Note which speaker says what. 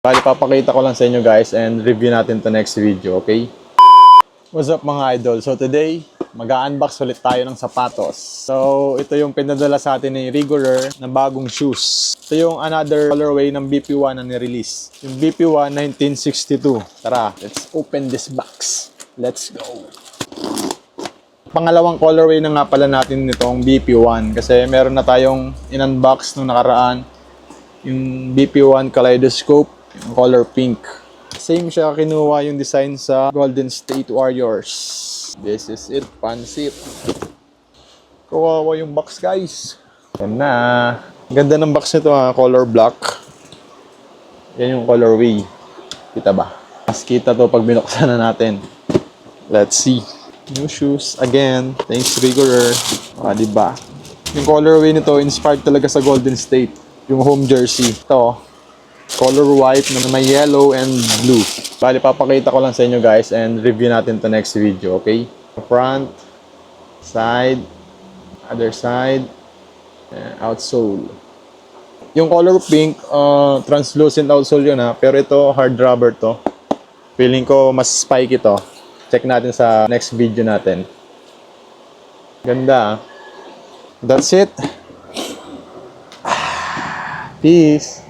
Speaker 1: Bali, papakita ko lang sa inyo guys and review natin to next video, okay? What's up mga idol? So today, mag-unbox ulit tayo ng sapatos. So ito yung pinadala sa atin ni Rigourer na bagong shoes. Ito yung another colorway ng BP1 na nirelease. Yung BP1 1962. Tara, let's open this box. Let's go! Pangalawang colorway na nga pala natin nitong BP1 kasi meron na tayong in-unbox nung nakaraan. Yung BP1 Kaleidoscope, yung color pink. Same siya, kinuha yung design sa Golden State Warriors. This is it, pansit. Kawawa yung box guys. Yan na. Ganda ng box nito ha, color black. Yan yung colorway. Kita ba? Mas kita to pag binuksan na natin. Let's see. New shoes again. Thanks Rigourer. Diba? Yung colorway nito inspired talaga sa Golden State. Yung home jersey. Ito, color white na may yellow and blue. Bali, papakita ko lang sa inyo guys and review natin to next video, okay? Front, side, other side, outsole. Yung color pink, translucent outsole yun ha, pero ito hard rubber to. Feeling ko mas spiky to. Check natin sa next video natin. Ganda. That's it. Peace.